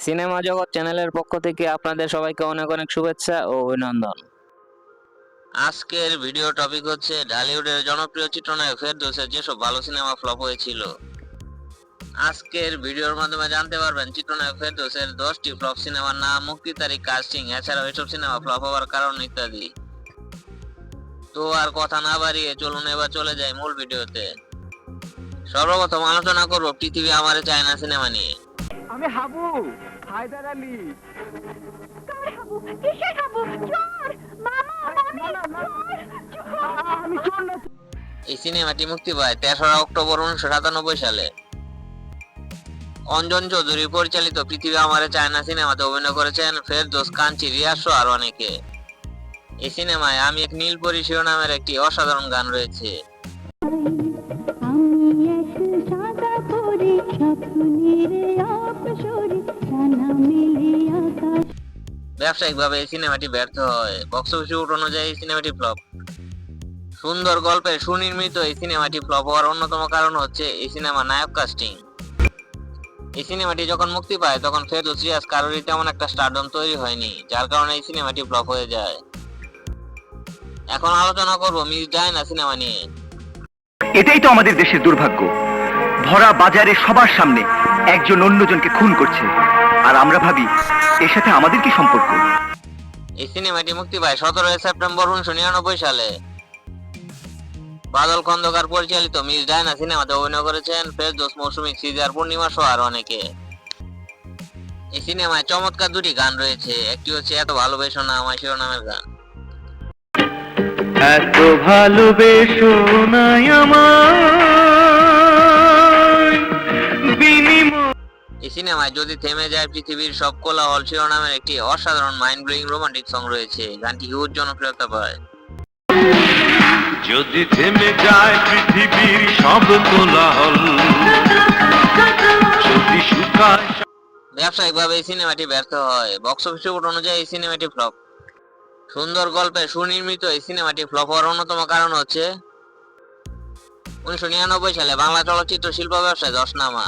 Cinema জগৎ চ্যানেলের পক্ষ থেকে আপনাদের সবাইকে অনেক অনেক শুভেচ্ছা ও অভিনন্দন। আজকের ভিডিও টপিক হচ্ছে ঢালিউডের জনপ্রিয় চিত্রনায়ক ফেরদৌসের যেসব ভালো সিনেমা ফ্লপ হয়েছিল। আজকের ভিডিওর মাধ্যমে জানতে পারবেন চিত্রনায়ক ফেরদৌসের 10টি ফ্লপ সিনেমার নাম, মুক্তি তারিখ, কাস্টিং, এছাড়াও এসব সিনেমা ফ্লপ হওয়ার কারণ ইত্যাদি। তো আর কথা না বাড়িয়ে চলুন এবার চলে যাই মূল ভিডিওতে। সর্বপ্রথম আলোচনা করব পৃথিবী আমারে চায় না সিনেমা নিয়ে। আমি হাবু হায়দার আলী। কার হাবু? কিসের হাবু? চোর! মামা, মামি, চোর! আমি চোর না। এই সিনেমাটি মুক্তি পায় 3রা অক্টোবর 1997 সালে। অঞ্জন চৌধুরী পরিচালিত পৃথিবী আমারে চায় না সিনেমাতে অভিনয় করেছেন ফেরদৌস, কাঞ্চি, রিয়াজ সহ আরো অনেকে। এই সিনেমায় আমি এক নীলপরি শিরোনামের একটি অসাধারণ গান রয়েছে। ব্যবসায়িকভাবে এই সিনেমাটি ব্যর্থ হয়। বক্স অফিস রিপোর্ট অনুযায়ী এই সিনেমাটি ফ্লপ। সুন্দর গল্পের সুনির্মিত এই সিনেমাটি ফ্লপ হওয়ার অন্যতম কারণ হচ্ছে এই সিনেমার নায়ক কাস্টিং। এই সিনেমাটি যখন মুক্তি পায় তখন ফেরদৌস, রিয়াজ কারোরই তেমন একটা স্টারডম তৈরি হয়নি, যার কারণে এই সিনেমাটি ফ্লপ হয়ে যায়। এখন আলোচনা করব মিস ডায়না সিনেমা নিয়ে। এটাই তো আমাদের দেশের দুর্ভাগ্য। ভরা বাজারে সবার সামনে একজন অন্যজনকে খুন করছে, আর আমরা ভাবি এর সাথে আমাদের কি সম্পর্ক। এই সিনেমাটি মুক্তি পায় 17 সেপ্টেম্বর 1999 সালে। বাদল খন্দকার পরিচালিত মিস ডায়না সিনেমাতে অভিনয় করেছেন ফেরদৌস, মৌসুমী, সিজার, পূর্ণিমা সহ আরো অনেকে। এই সিনেমায় চমৎকার দুটি গান রয়েছে। একটি হচ্ছে এত ভালোবেসো না আমায় শিরোনামের গান। এত ভালোবেসো না আমায় বিনিময়। এই সিনেমায় যদি থেমে যায় পৃথিবীর সব কোলাহল শিরোনামের একটি অসাধারণ মাইন্ড ব্লোয়িং রোমান্টিক সং রয়েছে। গানটি হিউজ জনপ্রিয়তা পায়। যদি থেমে যায় পৃথিবীর সব কোলাহল, যদি শুকায়। ব্যবসায়িকভাবে এই সিনেমাটি ব্যর্থ হয়। বক্স অফিস রিপোর্ট অনুযায়ী এই সিনেমাটি ফ্লপ। সুন্দর গল্পে সুনির্মিত এই সিনেমাটি ফ্লপ হওয়ার অন্যতম কারণ হচ্ছে 1999 সালে বাংলা চলচ্চিত্র শিল্প ব্যবসায় ধস নামা।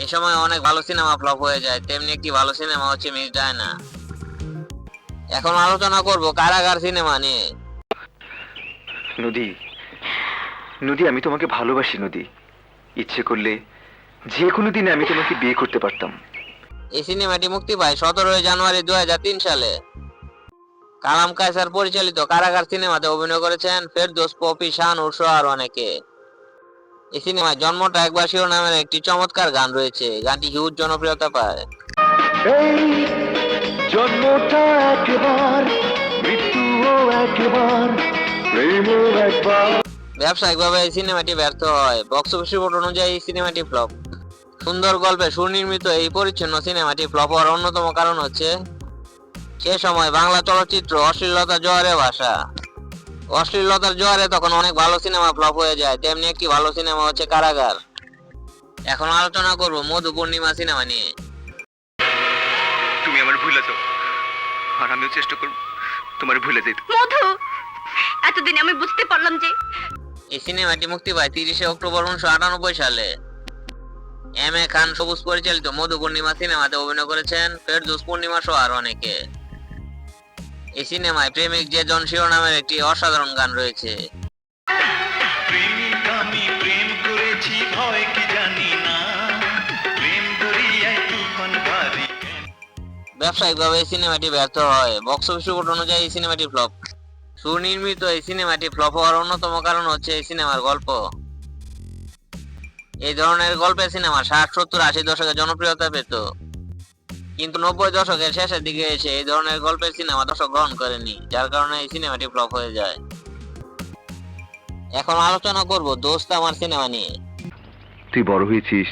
এ সময় অনেক ভালো সিনেমা ফ্লপ হয়ে যায়, তেমনি একটি ভালো সিনেমা হচ্ছে মিস ডায়না। এখন আলোচনা করব কারাগার সিনেমা নিয়ে। নদী, নদী, আমি তোমাকে ভালোবাসি নদী। ইচ্ছে করলে যে কোনো দিনে আমি তোমাকে বিয়ে করতে পারতাম। এই সিনেমাটি মুক্তি পায় 17 জানুয়ারি 2003 সালে। কালাম কায়সার পরিচালিত কারাগার সিনেমাতে অভিনয় করেছেন ফেরদৌস, পপি, শাহানূর সহ আরো অনেকে। এই সিনেমায় জন্মটা একবার শিরোনামের একটি চমৎকার গান রয়েছে। গানটি হিউজ জনপ্রিয়তা পায়। এই জন্মটা একবার, মৃত্যুও একবার, প্রেমও একবার। ব্যবসায়িকভাবে এই সিনেমাটি ব্যর্থ হয়। বক্স অফিস রিপোর্ট অনুযায়ী এই সিনেমাটি ফ্লপ। সুন্দর গল্পে সুনির্মিত এই পরিচ্ছন্ন সিনেমাটি ফ্লপ হওয়ার অন্যতম কারণ হচ্ছে সে সময় বাংলা চলচ্চিত্র অশ্লীলতার জোয়ারে ভাসা। অশ্লীলতার জোয়ারে তখন অনেক ভালো সিনেমা ফ্লপ হয়ে যায়, তেমনি একটি ভালো সিনেমা হচ্ছে কারাগার। এখন আলোচনা করব মধু, পূর্ণিমা সিনেমা নিয়ে। তুমি আমার ভুলে যাও, আর আমিও চেষ্টা করব তোমার ভুলে যেতে। মধু, এতদিন আমি বুঝতে পারলাম যে এই সিনেমাটি মুক্তি পায় 30 অক্টোবর 1998 সালে। এম এ খান সবুজ পরিচালিত মধু পূর্ণিমা সিনেমাতে অভিনয় করেছেন ফেরদৌস, পূর্ণিমা সহ আরো অনেকে। এই সিনেমায় প্রেমিক যে জন শিরোনামের একটি অসাধারণ গান রয়েছে। প্রেমিক আমি প্রেম করেছি, ভয় কি জানি না, প্রেম দরিয়ায় তুফান ভারী। ব্যবসায়িকভাবে এই সিনেমাটি ব্যর্থ হয়। বক্স অফিস রিপোর্ট অনুযায়ী এই সিনেমাটি ফ্লপ। সুনির্মিত এই সিনেমাটি ফ্লপ হওয়ার অন্যতম কারণ হচ্ছে এই সিনেমার গল্প। এই ধরনের গল্পের সিনেমা 60, 70, 80 দশকে জনপ্রিয়তা পেত, কিন্তু 90 দশকের শেষের দিকে এসে এই ধরনের গল্পের সিনেমা দর্শক গ্রহণ করেনি, যার কারণে এই সিনেমাটি ফ্লপ হয়ে যায়। এখন আলোচনা করব দোস্ত আমার সিনেমা নিয়ে। তুই বড় হয়েছিস,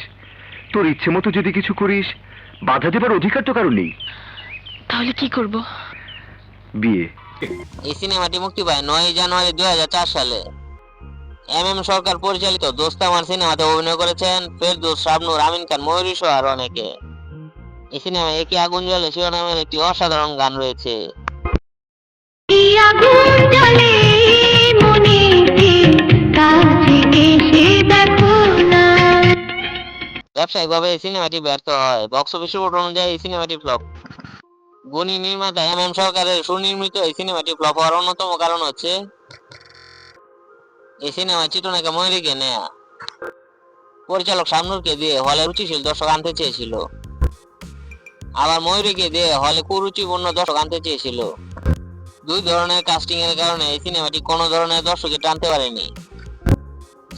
তোর ইচ্ছে মতো যদি কিছু করিস, বাধা দেবার অধিকার তো কারো নেই। তাহলে কি করব? বিয়ে। এই সিনেমাটি মুক্তি পায় 9 জানুয়ারি 2004 সালে। এম এম সরকার পরিচালিত দোস্ত আমার সিনেমাতে অভিনয় করেছেন ফেরদৌস, শাবনূর, আমিন খান, ময়ূরী সহ আরো অনেকে। এই সিনেমায় একে আগুন জ্বলে শিরোনামের একটি অসাধারণ গান রয়েছে। আগুন জ্বলে মনে, কাছে এসে দেখো না। ব্যবসায়িকভাবে এই সিনেমাটি ব্যর্থ হয়, বক্স অফিস রিপোর্ট অনুযায়ী এই সিনেমাটি ফ্লপ। গুণী নির্মাতা এম সরকারের সুনির্মিত এই সিনেমাটি ফ্লপ হওয়ার অন্যতম কারণ হচ্ছে এই সিনেমার চিত্রনায়িকা ময়ূরীকে নেয়া। পরিচালক শামনুরকে দিয়ে হলে রুচিশীল দর্শক আনতে চেয়েছিল, আবার ময়ূরীকে দিয়ে হলে কুরুচিপূর্ণ দর্শক আনতে চেয়েছিল। দুই ধরনের কাস্টিং এর কারণে এই সিনেমাটি কোনো ধরনের দর্শককে টানতে পারেনি,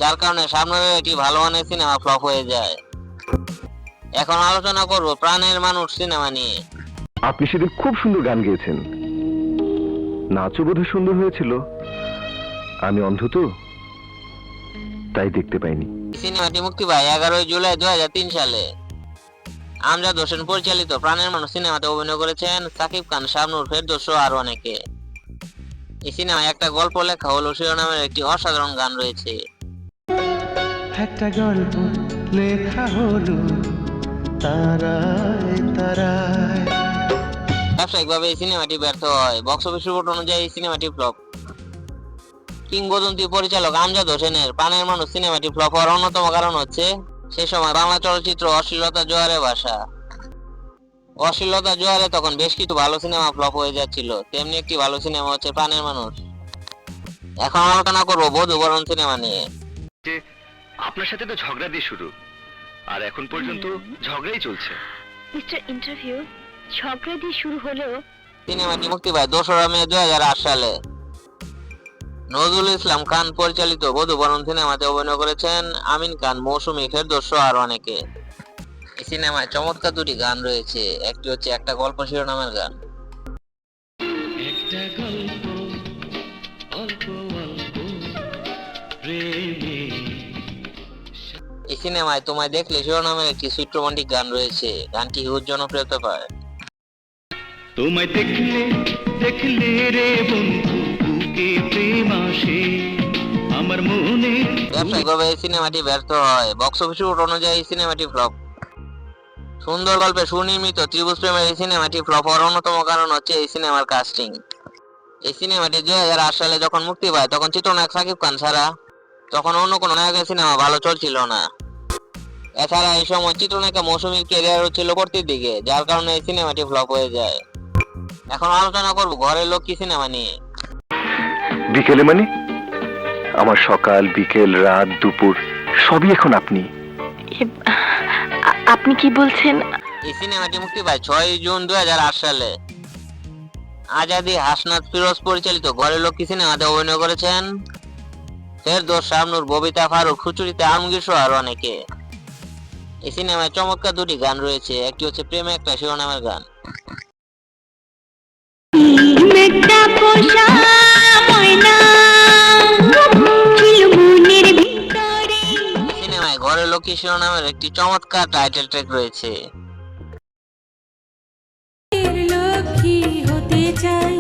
যার কারণে শামনুরের একটি ভালো মানের সিনেমা ফ্লপ হয়ে যায়। এখন আলোচনা করব প্রাণের মানুষ সিনেমা নিয়ে। আপনি সেদিন খুব সুন্দর গান গেয়েছেন, নাচও বোধহয় সুন্দর হয়েছিল। আমি অন্ধ তো, তাই দেখতে পাইনি। সিনেমাটি মুক্তি পায় 11 জুলাই 2003 সালে। আমজাদ হোসেন পরিচালিত প্রাণের মানুষ সিনেমাতে অভিনয় করেছেন সাকিব খান, শামনুর, ফেরদৌস সহ আরো অনেকে। এই সিনেমায় একটা গল্প লেখা হলো শিরোনামের একটি অসাধারণ গান রয়েছে। একটা গল্প লেখা হলো তারায় তারায়। ব্যবসায়িকভাবে এই সিনেমাটি ব্যর্থ হয়, বক্স অফিস রিপোর্ট অনুযায়ী এই সিনেমাটি ফ্লপ। কিংবদন্তি পরিচালক আমজাদ হোসেনের প্রাণের মানুষ সিনেমাটি ফ্লপ হওয়ার অন্যতম কারণ হচ্ছে সেই সময় বাংলা চলচ্চিত্র অশ্লীলতা জোয়ারে ভাষা। অশ্লীলতা জোয়ারে তখন বেশ কিছু ভালো সিনেমা ফ্লপ হয়ে যাচ্ছিল, তেমনি একটি ভালো সিনেমা হচ্ছে প্রাণের মানুষ। এখন আলোচনা করবো বধূবরণ সিনেমা নিয়ে। যে আপনার সাথে তো ঝগড়া দিয়ে শুরু, আর এখন পর্যন্ত ঝগড়াই চলছে। মিস্টার ইন্টারভিউ, ঝগড়া দিয়ে শুরু হলেও সিনেমাটি মুক্তি পায় 2রা মে 2008 সালে। নজরুল ইসলাম খান পরিচালিত বধূবরণ সিনেমাতে অভিনয় করেছেন আমিন খান, মৌসুমী, ফেরদৌস সহ আরো অনেকে। এই সিনেমায় চমৎকার দুটি গান রয়েছে, একটি হচ্ছে একটা গল্প শিরোনামের গান। একটা গল্প অল্প অল্প প্রেমে। এই সিনেমায় তোমায় দেখলে শিরোনামের একটি সুইট রোমান্টিক গান রয়েছে, গানটি হিউজ জনপ্রিয়তা পায়। তোমায় দেখলে দেখলে রে বন্ধু বুকে প্রেম আসে আমার মনে। ব্যবসায়িকভাবে এই সিনেমাটি ব্যর্থ হয়, বক্স অফিস রিপোর্ট অনুযায়ী এই সিনেমাটি ফ্লপ। সুন্দর গল্পে সুনির্মিত ত্রিভুজ প্রেমের এই সিনেমাটি ফ্লপ হওয়ার অন্যতম কারণ হচ্ছে এই সিনেমার কাস্টিং। এই সিনেমাটি 2008 সালে যখন মুক্তি পায় তখন চিত্রনায়ক সাকিব খান ছাড়া তখন অন্য কোনো নায়কের সিনেমা ভালো চলছিল না। এছাড়া এই সময় চিত্রনায়িকা মৌসুমীর ক্যারিয়ারও ছিল পড়তির দিকে, যার কারণে এই সিনেমাটি ফ্লপ হয়ে যায়। এখন আলোচনা করব ঘরের লক্ষ্মী সিনেমা নিয়ে। বিকেলে মানে আমার সকাল, বিকেল, রাত, দুপুর সবই এখন আপনি। আপনি কি বলছেন? এই সিনেমাটি মুক্তি পায় 6 জুন 2008 সালে। আজাদি হাসনাত ফিরোজ পরিচালিত ঘরের লক্ষ্মী সিনেমাতে অভিনয় করেছেন ফেরদৌস, শামনুর, ববিতা ফারুক, সুচরিতা আলমগীর সহ আরো অনেকে। এই সিনেমায় চমৎকার দুটি গান রয়েছে, একটি হচ্ছে প্রেমে একটা শিরোনামের গান। মেঘটা পোষা ময়না ছিল মনের ভিতরে। এই সিনেমায় ঘরের লক্ষ্মী শিরোনামের একটি চমৎকার টাইটেল ট্র্যাক রয়েছে। লক্ষ্মী হতে চাই,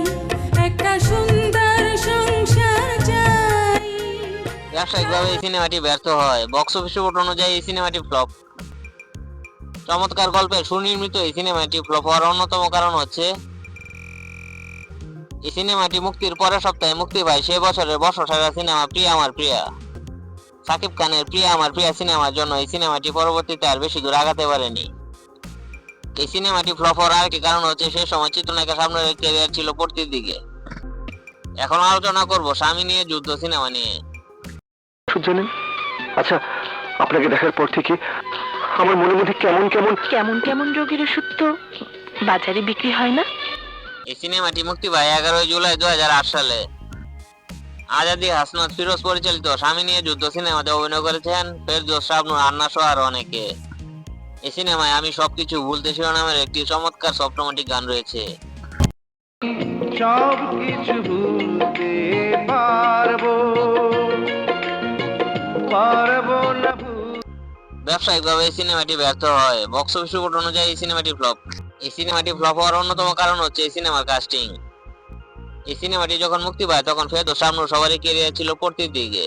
একটা সুন্দর সংসার চাই। ব্যবসায়িকভাবে এই সিনেমাটি ব্যর্থ হয়, বক্স অফিস রিপোর্ট অনুযায়ী এই সিনেমাটি ফ্লপ। চমৎকার গল্পে সুনির্মিত এই সিনেমাটি ফ্লপ হওয়ার অন্যতম কারণ হচ্ছে এই সিনেমাটি মুক্তির পরের সপ্তাহে মুক্তি পায় সে বছরের বর্ষসেরা সিনেমা প্রিয়া আমার প্রিয়া। সাকিব খানের প্রিয়া আমার প্রিয়া সিনেমার জন্য এই সিনেমাটি পরবর্তীতে আর বেশি দূর আগাতে পারেনি। এই সিনেমাটি ফ্লপ হওয়ার আরেকটি কারণ হচ্ছে সেই সময় চিত্রনায়িকা শামনুরের ক্যারিয়ার ছিল পড়তির দিকে। এখন আলোচনা করব স্বামী নিয়ে যুদ্ধ সিনেমা নিয়ে। জানেন, আচ্ছা আপনাকে দেখার পর থেকে আমার মনের মধ্যে কেমন কেমন কেমন কেমন রোগের ওষুধ তো বাজারে বিক্রি হয় না। এই সিনেমাটি মুক্তি পায় 11 জুলাই 2008 সালে। আজাদি হাসনাত ফিরোজ পরিচালিত স্বামী নিয়ে যুদ্ধ সিনেমাতে অভিনয় করেছেন ফেরদৌস, শাবনূর, আন্না সহ আরো অনেকে। এই সিনেমায় আমি সবকিছু ভুলতে শিরোনামের একটি চমৎকার সফট রোমান্টিক গান রয়েছে। সব কিছু ভুলতে পারবো পারবো না। ব্যবসায়িকভাবে এই সিনেমাটি ব্যর্থ হয়, বক্স অফিস রিপোর্ট অনুযায়ী এই সিনেমাটি ফ্লপ। এই সিনেমাটি ফ্লপ হওয়ার অন্যতম কারণ হচ্ছে এই সিনেমার কাস্টিং। এই সিনেমাটি যখন মুক্তি পায় তখন ফেরদৌস, শাবনূর সবারই ক্যারিয়ার ছিল পড়তির দিকে।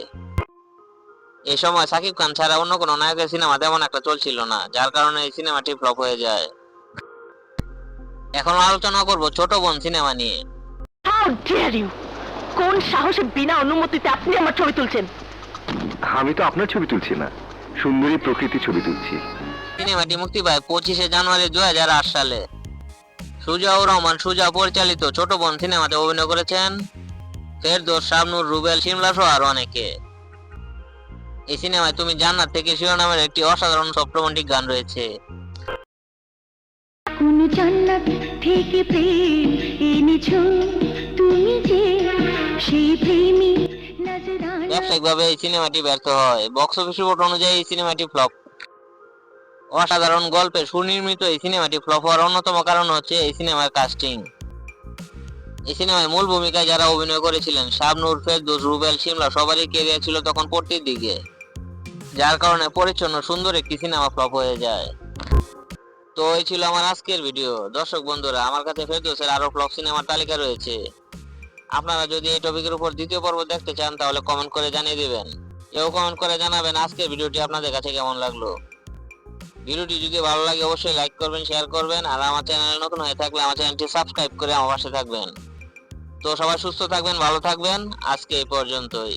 এই সময় সাকিব খান ছাড়া অন্য কোনো নায়কের সিনেমা তেমন একটা চলছিল না, যার কারণে এই সিনেমাটি ফ্লপ হয়ে যায়। এখন আলোচনা করব ছোট বোন সিনেমা নিয়ে। How dare you! কোন সাহসে বিনা অনুমতিতে আপনি আমার ছবি তুলছেন? আমি তো আপনার ছবি তুলছি না, সুন্দরী প্রকৃতি ছবি তুলছি। সিনেমাটি মুক্তি পায় 25শে জানুয়ারি 2008 সালে। সুজাউর রহমান সুজা পরিচালিত ছোট বোন সিনেমাতে অভিনয় করেছেন ফেরদৌস, শাবনূর, রুবেল, শিমলা সহ আরো অনেকে। এই সিনেমায় তুমি জান্নাত থেকে শিরোনামের একটি অসাধারণ সফট রোমান্টিক গান রয়েছে। কোন জান্নাত থেকে প্রেম এনেছো তুমি যে সেই প্রেমী নজরানা। ব্যবসায়িকভাবে এই সিনেমাটি ব্যর্থ হয়। বক্স অফিস রিপোর্ট অনুযায়ী এই সিনেমাটি ফ্লপ। অসাধারণ গল্পে সুনির্মিত এই সিনেমাটি ফ্লপ হওয়ার অন্যতম কারণ হচ্ছে এই সিনেমার কাস্টিং। এই সিনেমায় মূল ভূমিকায় যারা অভিনয় করেছিলেন শাবনূর, ফেরদৌস, রুবেল, শিমলা সবারই ক্যারিয়ার ছিল তখন পড়তির দিকে, যার কারণে পরিচ্ছন্ন সুন্দর একটি সিনেমা ফ্লপ হয়ে যায়। তো এই ছিল আমার আজকের ভিডিও। দর্শক বন্ধুরা, আমার কাছে ফেরদৌসের আরো ফ্লপ সিনেমার তালিকা রয়েছে। আপনারা যদি এই টপিকের উপর দ্বিতীয় পর্ব দেখতে চান তাহলে কমেন্ট করে জানিয়ে দিবেন। কেউ কমেন্ট করে জানাবেন আজকের ভিডিওটি আপনাদের কাছে কেমন লাগলো। ভিডিওটি যদি ভালো লাগে অবশ্যই লাইক করবেন, শেয়ার করবেন, আর আমার চ্যানেলে নতুন হয়ে থাকলে আমার চ্যানেলটি সাবস্ক্রাইব করে আমার পাশে থাকবেন। তো সবাই সুস্থ থাকবেন, ভালো থাকবেন। আজকে এই পর্যন্তই।